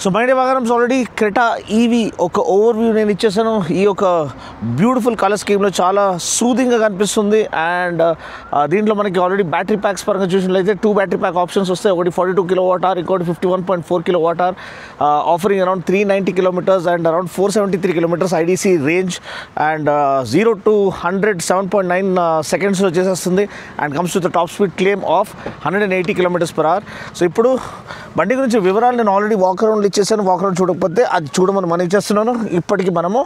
So my day వాగనమ్స్ already Creta EV ఒక overview నేను ఇచ్చేసాను. ఈ యొక్క బ్యూటిఫుల్ కలర్ స్కీమ్లో చాలా సూదింగ్గా కనిపిస్తుంది. అండ్ దీంట్లో మనకి ఆల్రెడీ బ్యాటరీ ప్యాక్స్ పరంగా చూసినట్లయితే 2 బ్యాటరీ ప్యాక్ ఆప్షన్స్ వస్తాయి. ఒకటి 42 kWh, ఇంకోటి 51.4 kWh, offering around 390 kilometers and around 473 kilometers IDC range. And 0 to 100 7.9 secondsలో చేసేస్తుంది. And comes to the top speed claim of 180 km/h. So ఇప్పుడు బండి గురించి వివరాలు నేను ఆల్రెడీ వాక్ అరౌండ్ ఇచ్చేసాను. వాక్ అరౌండ్ చూడకపోతే అది చూడమని మనం ఇచ్చేస్తున్నాను. ఇప్పటికి మనము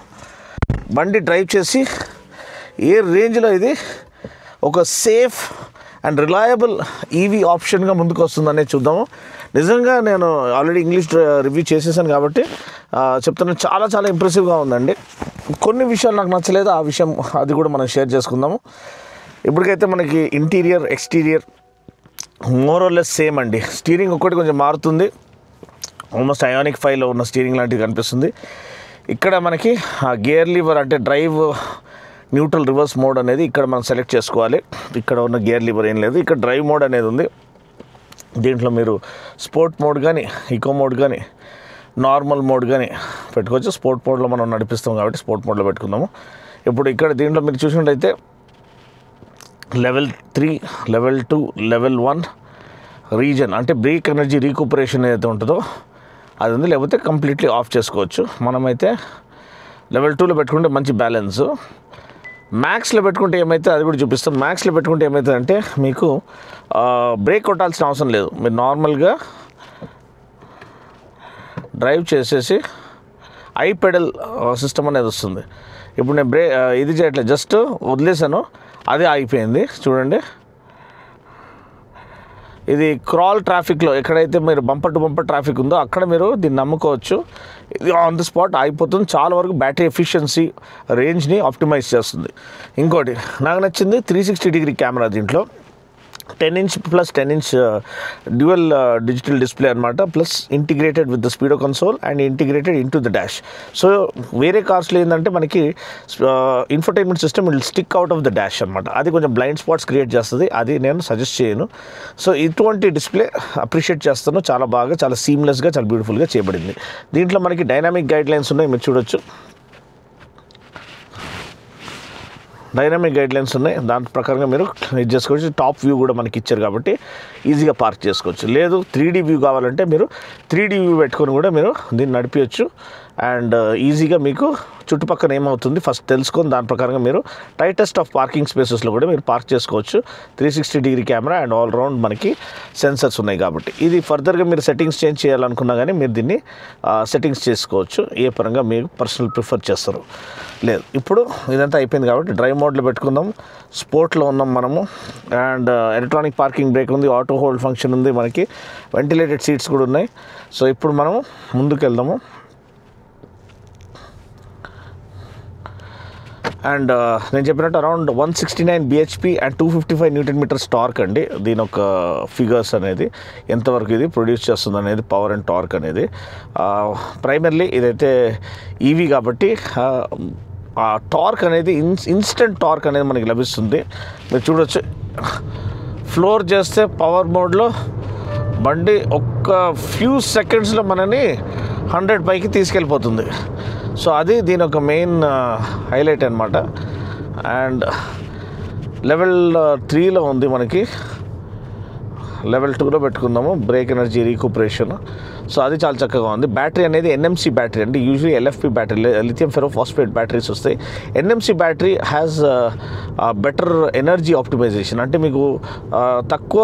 బండి డ్రైవ్ చేసి ఏ రేంజ్లో ఇది ఒక సేఫ్ అండ్ రిలయబుల్ ఈవీ ఆప్షన్గా ముందుకు వస్తుందనే చూద్దాము. నిజంగా నేను ఆల్రెడీ ఇంగ్లీష్ రివ్యూ చేసేసాను కాబట్టి చెప్తున్నాను, చాలా చాలా ఇంప్రెసివ్గా ఉందండి. కొన్ని విషయాలు నాకు నచ్చలేదు, ఆ విషయం అది కూడా మనం షేర్ చేసుకుందాము. ఇప్పటికైతే మనకి interior exterior more or less same అండి. స్టీరింగ్ ఒక్కటి కొంచెం మారుతుంది, ఆల్మోస్ట్ ఐయానిక్ 5లో ఉన్న స్టీరింగ్ లాంటివి కనిపిస్తుంది. ఇక్కడ మనకి గేర్ లివర్ అంటే డ్రైవ్, న్యూట్రల్, రివర్స్ మోడ్ అనేది ఇక్కడ మనం సెలెక్ట్ చేసుకోవాలి. ఇక్కడ ఉన్న గేర్ లివర్ ఏం లేదు, ఇక్కడ డ్రైవ్ మోడ్ అనేది ఉంది. దీంట్లో మీరు స్పోర్ట్ మోడ్ కానీ, ఈకో మోడ్ కానీ, నార్మల్ మోడ్ కానీ పెట్టుకోవచ్చు. స్పోర్ట్ మోడ్లో మనం నడిపిస్తాం కాబట్టి స్పోర్ట్ మోడ్లో పెట్టుకుందాము. ఇప్పుడు ఇక్కడ దీంట్లో మీరు చూసినట్లయితే లెవెల్ 3, లెవెల్ 2, లెవెల్ 1 రీజన్ అంటే బ్రేక్ ఎనర్జీ రీకూపరేషన్ ఏదైతే ఉంటుందో అది ఉంది. లేకపోతే కంప్లీట్లీ ఆఫ్ చేసుకోవచ్చు. మనమైతే లెవెల్ 2లో పెట్టుకుంటే మంచి బ్యాలెన్స్. మ్యాక్స్లో పెట్టుకుంటే ఏమైతే అది కూడా చూపిస్తాం. మ్యాక్స్లో పెట్టుకుంటే ఏమవుతుంది అంటే మీకు బ్రేక్ కొట్టాల్సిన అవసరం లేదు. మీరు నార్మల్గా డ్రైవ్ చేసేసి ఐ పెడల్ సిస్టమ్ అనేది వస్తుంది. ఇప్పుడు నేను ఇది చేయట్లేదు, జస్ట్ వదిలేసాను, అదే ఆగిపోయింది. చూడండి, ఇది క్రాల్ ట్రాఫిక్లో ఎక్కడైతే మీరు బంపర్ టు బంపర్ ట్రాఫిక్ ఉందో అక్కడ మీరు దీన్ని నమ్ముకోవచ్చు. ఇది ఆన్ ది స్పాట్ అయిపోతుంది. చాలా వరకు బ్యాటరీ ఎఫిషియన్సీ రేంజ్ని ఆప్టిమైజ్ చేస్తుంది. ఇంకోటి నాకు నచ్చింది 360-degree కెమెరా. దీంట్లో 10-inch plus 10-inch dual digital display అనమాట. Plus integrated with the speedo console and integrated in to the dash. So వేరే కార్స్లో ఏంటంటే మనకి infotainment system will stick out of the dash అనమాట. అది కొంచెం బ్లైండ్ స్పాట్స్ క్రియేట్ చేస్తుంది, అది నేను సజెస్ట్ చేయను. సో ఇటువంటి డిస్ప్లే అప్రిషియేట్ చేస్తాను. చాలా బాగా, చాలా సీమ్లెస్గా, చాలా బ్యూటిఫుల్గా చేయబడింది. దీంట్లో మనకి డైనామిక్ గైడ్ లైన్స్ ఉన్నాయి, మీరు చూడొచ్చు. డైనామిక్ గైడ్లైన్స్ ఉన్నాయి, దాని ప్రకారంగా మీరు ఇది చేసుకోవచ్చు. టాప్ వ్యూ కూడా మనకి ఇచ్చారు కాబట్టి ఈజీగా పార్క్ చేసుకోవచ్చు. లేదు 3D వ్యూ కావాలంటే మీరు 3D వ్యూ పెట్టుకొని కూడా మీరు దీన్ని నడిపించవచ్చు. అండ్ ఈజీగా మీకు చుట్టుపక్కల ఏమవుతుంది ఫస్ట్ తెలుసుకొని దాని ప్రకారంగా మీరు టైటెస్ట్ ఆఫ్ పార్కింగ్ స్పేసెస్లో కూడా మీరు పార్క్ చేసుకోవచ్చు. 360-degree camera and all round మనకి సెన్సర్స్ ఉన్నాయి కాబట్టి ఇది ఫర్దర్గా మీరు సెట్టింగ్స్ చేంజ్ చేయాలనుకున్నా కానీ మీరు దీన్ని సెట్టింగ్స్ చేసుకోవచ్చు, ఏ పరంగా మీరు పర్సనల్ ప్రిఫర్ చేస్తారు. లేదు, ఇప్పుడు ఇదంతా అయిపోయింది కాబట్టి డ్రైవ్ మోడ్లో పెట్టుకుందాం. స్పోర్ట్లో ఉన్నాం మనము. అండ్ ఎలక్ట్రానిక్ పార్కింగ్ బ్రేక్ ఉంది, ఆటో హోల్డ్ ఫంక్షన్ ఉంది, మనకి వెంటిలేటెడ్ సీట్స్ కూడా ఉన్నాయి. సో ఇప్పుడు మనం ముందుకు వెళ్దాము. అండ్ నేను చెప్పినట్టు around 169 bhp and 255 Nm torque అండి. దీని ఒక ఫిగర్స్ అనేది ఎంతవరకు ఇది ప్రొడ్యూస్ చేస్తుంది అనేది, పవర్ అండ్ టార్క్ అనేది. ప్రైమర్లీ ఇదైతే ఈవీ కాబట్టి ఆ టార్క్ అనేది ఇన్స్టెంట్ టార్క్ అనేది మనకి లభిస్తుంది. మీరు చూడొచ్చు, ఫ్లోర్ చేస్తే పవర్ మోడ్లో బండి ఒక్క ఫ్యూ సెకండ్స్లో మనని 100 పైకి తీసుకెళ్ళిపోతుంది. సో అది దీని ఒక మెయిన్ హైలైట్ అనమాట. అండ్ లెవెల్ 3లో ఉంది మనకి, లెవెల్ 2లో పెట్టుకుందాము బ్రేక్ ఎనర్జీ రీకూపరేషన్. సో అది చాలా చక్కగా ఉంది. బ్యాటరీ అనేది ఎన్ఎంసీ బ్యాటరీ అండి. Usually LFP battery, lithium ferrophosphate batteries వస్తాయి. NMC battery has better energy optimisation. అంటే మీకు తక్కువ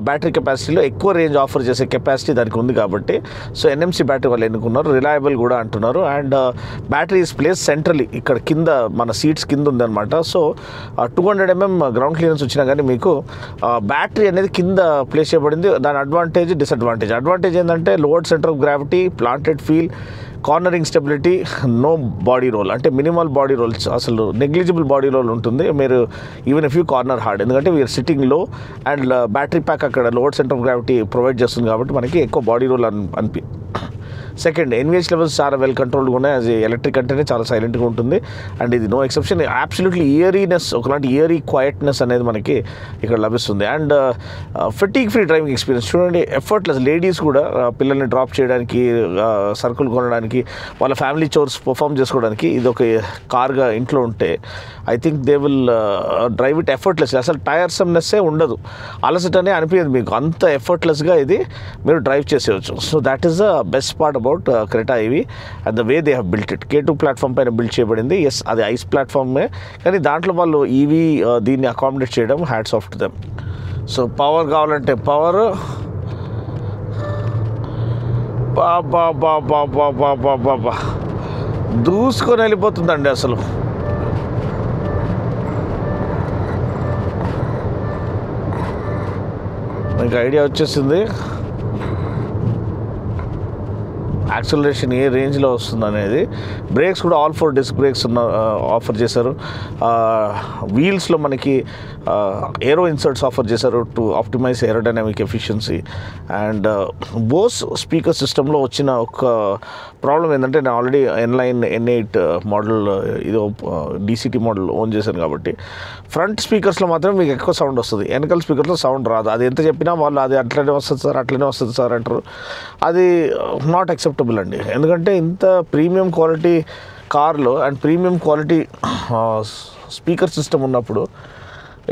బ్యాటరీ కెపాసిటీలో ఎక్కువ రేంజ్ ఆఫర్ చేసే కెపాసిటీ దానికి ఉంది కాబట్టి సో ఎన్ఎంసీ బ్యాటరీ వాళ్ళు ఎన్నుకున్నారు. రిలయబుల్ కూడా అంటున్నారు. And battery is place centrally, ఇక్కడ కింద మన సీట్స్ కింద ఉందన్నమాట. సో 200 mm గ్రౌండ్ క్లియరెన్స్ వచ్చినా కానీ మీకు బ్యాటరీ అనేది కింద ప్లేస్ చేయబడింది. దాని అడ్వాంటేజ్, డిసడ్వాంటేజ్. అడ్వాంటేజ్ ఏంటంటే load centre of gravity, planted feel, cornering stability, no body roll అంటే మినిమల్ బాడీ రోల్స్, అసలు నెగ్లిజిబుల్ బాడీ రోల్ ఉంటుంది. మీరు even if you corner hard, ఎందుకంటే we are sitting low and battery pack అక్కడ load centre of gravity provide చేస్తుంది కాబట్టి మనకి ఎక్కువ body roll second NVH levels చాలా వెల్ కంట్రోల్డ్గా ఉన్నాయి. అది ఎలక్ట్రిక్ అంటేనే చాలా సైలెంట్గా ఉంటుంది అండ్ ఇది నో ఎక్సెప్షన్. అబ్సల్యూట్లీ ఇయరీనెస్, ఒకలాంటి ఇయరీ క్వైట్నెస్ అనేది మనకి ఇక్కడ లభిస్తుంది. And fatigue free driving experience చూడండి, ఎఫర్ట్లెస్. లేడీస్ కూడా పిల్లల్ని డ్రాప్ చేయడానికి, సరుకులు కొనడానికి, వాళ్ళ ఫ్యామిలీ చోర్స్ పర్ఫామ్ చేసుకోవడానికి ఇది ఒక కార్గా ఇంట్లో ఉంటే I think they will drive it effortless. అసలు టైర్సమ్నెస్సే ఉండదు, అలసటనే అనిపించదు మీకు, అంత ఎఫర్ట్లెస్గా ఇది మీరు డ్రైవ్ చేసేయచ్చు. So that is the best part about Creta EV and the way they have built it. K2 platform పైన బిల్డ్ చేయబడింది. ఎస్, అది ఐస్ ప్లాట్ఫామే, కానీ దాంట్లో వాళ్ళు ఈవీ దీన్ని అకామిడేట్ చేయడం hats off to them. So power కావాలంటే పవర్, బాబా దూసుకొని వెళ్ళిపోతుందండి. అసలు మీకు ఐడియా వచ్చేసింది యాక్సలరేషన్ ఏ రేంజ్లో వస్తుంది అనేది. బ్రేక్స్ కూడా ఆల్ 4 డిస్క్ బ్రేక్స్ ఆఫర్ చేశారు. వీల్స్లో మనకి ఏరో ఇన్సర్ట్స్ ఆఫర్ చేశారు to optimise aerodynamic efficiency. And Bose speaker సిస్టంలో వచ్చిన ఒక ప్రాబ్లం ఏంటంటే, నేను ఆల్రెడీ N9 N8 మోడల్ ఇది DCT మోడల్ ఓన్ చేశాను కాబట్టి ఫ్రంట్ స్పీకర్స్లో మాత్రం మీకు ఎక్కువ సౌండ్ వస్తుంది, వెనకాల స్పీకర్స్లో సౌండ్ రాదు. అది ఎంత చెప్పినా వాళ్ళు అది అట్లనే వస్తుంది సార్ అంటారు. అది నాట్ యాక్సెప్టబుల్ అండి. ఎందుకంటే ఇంత ప్రీమియం క్వాలిటీ కార్లో and premium quality speaker system ఉన్నప్పుడు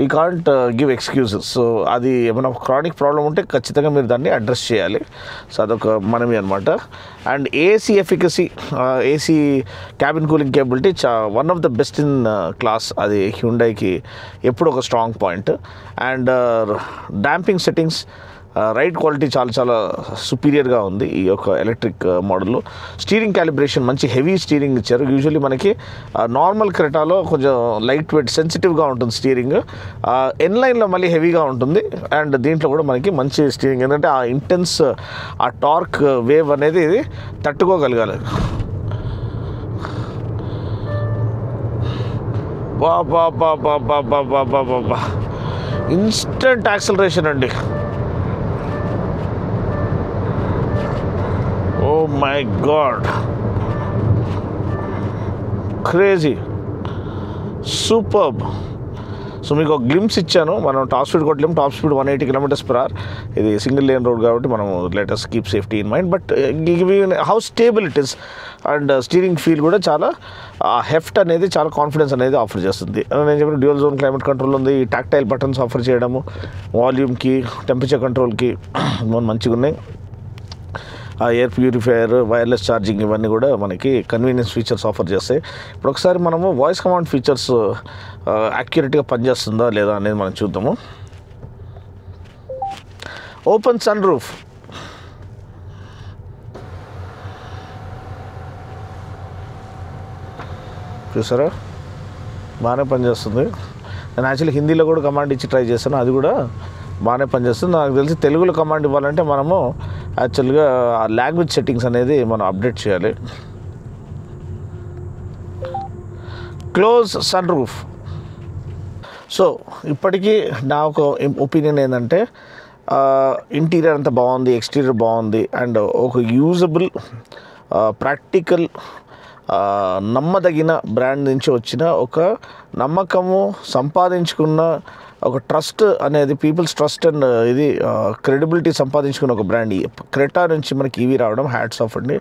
you can't give excuses. So అది ఏమైనా క్రానిక్ ప్రాబ్లం ఉంటే ఖచ్చితంగా మీరు దాన్ని అడ్రస్ చేయాలి. సో అదొక మనమే అనమాట. And AC efficacy, AC cabin cooling capability one of the best in class. అది హ్యుండైకి ఎప్పుడు ఒక strong point. And damping settings, ride quality చాలా సుపీరియర్గా ఉంది ఈ యొక్క ఎలక్ట్రిక్ మోడల్లో. స్టీరింగ్ క్యాలిబ్రేషన్ మంచి హెవీ స్టీరింగ్ ఇచ్చారు. యూజువల్లీ మనకి నార్మల్ క్రెటాలో కొంచెం లైట్ వెయిట్ సెన్సిటివ్గా ఉంటుంది స్టీరింగ్, N9లో మళ్ళీ హెవీగా ఉంటుంది. అండ్ దీంట్లో కూడా మనకి మంచి స్టీరింగ్, ఎందుకంటే ఆ ఇంటెన్స్, ఆ టార్క్ వేవ్ అనేది ఇది తట్టుకోగలగాలి. బా ఇన్స్టెంట్ యాక్సలరేషన్ అండి. Oh my God, crazy, superb. So మీకు ఒక గ్లిమ్స్ ఇచ్చాను. మనం టాప్ స్పీడ్ కొట్టలేము, టాప్ స్పీడ్ 180 km/h. ఇది సింగిల్ లేన్ రోడ్ కాబట్టి మనం let's keep safety in mind. But how stable it is and steering feel కూడా చాలా హెఫ్ట్ అనేది, చాలా కాన్ఫిడెన్స్ అనేది ఆఫర్ చేస్తుంది. నేను చెప్పిన డ్యూయల్ జోన్ క్లైమేట్ కంట్రోల్ ఉంది, టాక్టైల్ బటన్స్ ఆఫర్ చేయడము, వాల్యూమ్కి, టెంపరేచర్ కంట్రోల్కి మంచిగా ఉన్నాయి. ఎయిర్ ప్యూరిఫైయర్, వైర్లెస్ ఛార్జింగ్, ఇవన్నీ కూడా మనకి కన్వీనియన్స్ ఫీచర్స్ ఆఫర్ చేస్తాయి. ఇప్పుడు ఒకసారి మనము వాయిస్ కమాండ్ ఫీచర్స్ యాక్యురేట్గా పనిచేస్తుందా లేదా అనేది మనం చూద్దాము. ఓపెన్ సన్ రూఫ్, చూసారా బాగానే పనిచేస్తుంది. నేను యాక్చువల్లీ హిందీలో కూడా కమాండ్ ఇచ్చి ట్రై చేశాను, అది కూడా బాగానే పనిచేస్తుంది. నాకు తెలిసి తెలుగులో కమాండ్ ఇవ్వాలంటే మనము యాక్చువల్గా ఆ లాంగ్వేజ్ సెట్టింగ్స్ అనేది మనం అప్డేట్ చేయాలి. Close sun roof. సో ఇప్పటికీ నా ఒక ఒపీనియన్ ఏంటంటే, ఇంటీరియర్ అంతా బాగుంది, ఎక్స్టీరియర్ బాగుంది, అండ్ ఒక యూజబుల్, ప్రాక్టికల్, నమ్మదగిన బ్రాండ్ నుంచి వచ్చిన ఒక నమ్మకము సంపాదించుకున్న ఒక ట్రస్ట్ అనేది, పీపుల్స్ ట్రస్ట్ అండ్ ఇది క్రెడిబిలిటీ సంపాదించుకున్న ఒక బ్రాండ్ క్రెటా నుంచి మనకి ఈవీ రావడం హ్యాట్స్ ఆఫ్ అండి.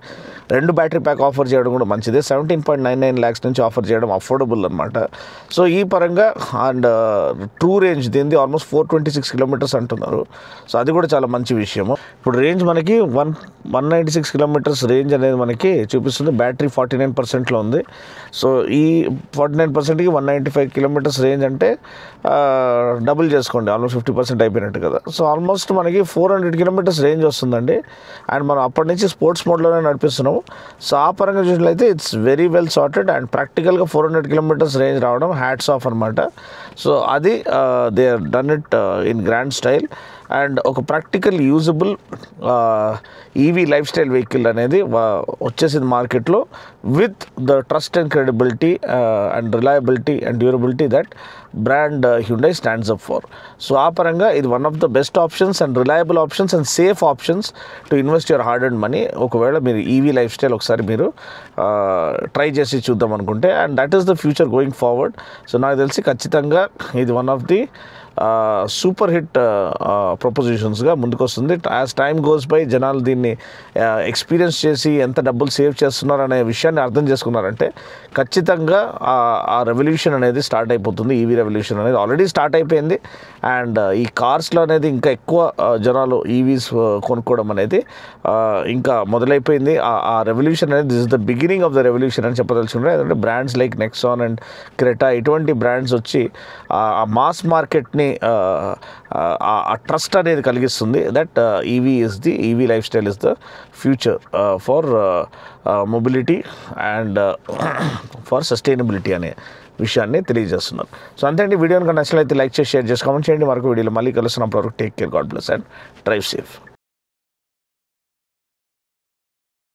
2 బ్యాటరీ ప్యాక్ ఆఫర్ చేయడం కూడా మంచిదే. 17.99 lakhs నుంచి ఆఫర్ చేయడం అఫోర్డబుల్ అనమాట. సో ఈ పరంగా అండ్ ట్రూ రేంజ్ దీనిది ఆల్మోస్ట్ 426 km అంటున్నారు. సో అది కూడా చాలా మంచి విషయము. ఇప్పుడు రేంజ్ మనకి 196 km రేంజ్ అనేది మనకి చూపిస్తుంది. బ్యాటరీ 49%లో ఉంది. సో ఈ 49%కి 195 km రేంజ్ అంటే డబుల్ చేసుకోండి, ఆల్మోస్ట్ 50% అయిపోయినట్టు కదా. సో ఆల్మోస్ట్ మనకి 400 km రేంజ్ వస్తుందండి. అండ్ మనం అప్పటి నుంచి స్పోర్ట్స్ మోడ్లోనే నడిపిస్తున్నాము. సో ఆ పరంగా చూసినట్లయితే it's very well sorted and ప్రాక్టికల్గా 400 km రేంజ్ రావడం హ్యాట్స్ ఆఫ్ అనమాట. సో అది they are done it in grand style. And ఒక practical usable EV lifestyle vehicle అనేది వచ్చేసింది మార్కెట్లో with the trust and credibility and reliability and durability that brand Hyundai stands up for. So ఆ పరంగా ఇది one of the best options and reliable options and safe options to invest your hard and money. ఒకవేళ మీరు EV life style ఒకసారి మీరు try చేసి చూద్దాం అనుకుంటే, and that is the future going forward. So నాకు తెలిసి ఖచ్చితంగా ఇది one of the super hit ప్రపోజిషన్స్గా ముందుకు వస్తుంది. యాజ్ టైమ్ గోస్ బై జనాలు దీన్ని ఎక్స్పీరియన్స్ చేసి ఎంత డబ్బులు సేవ్ చేస్తున్నారు అనే విషయాన్ని అర్థం చేసుకున్నారంటే ఖచ్చితంగా ఆ రెవల్యూషన్ అనేది స్టార్ట్ అయిపోతుంది. ఈవీ రెవల్యూషన్ అనేది ఆల్రెడీ స్టార్ట్ అయిపోయింది. అండ్ ఈ కార్స్లో అనేది ఇంకా ఎక్కువ జనాలు ఈవీస్ కొనుక్కోవడం అనేది ఇంకా మొదలైపోయింది. ఆ రెవల్యూషన్ అనేది this is the beginning of the revolution అని చెప్పదలుచుకున్నారు. ఎందుకంటే brands like Nexon and Creta ఇటువంటి బ్రాండ్స్ వచ్చి ఆ మాస్ మార్కెట్ని ఆ ట్రస్ట్ అనేది కలిగిస్తుంది. That EV life style is the future for mobility and for sustainability అనే విషయాన్ని తెలియజేస్తున్నారు. సో అంతే అండి. వీడియోని కనుక నచ్చినట్లయితే లైక్ చేసి షేర్ చేసి కామెంట్ చేయండి. మరొక వీడియోలో మళ్ళీ కలుస్తున్నప్పుడు వరకు take care, God bless and drive safe.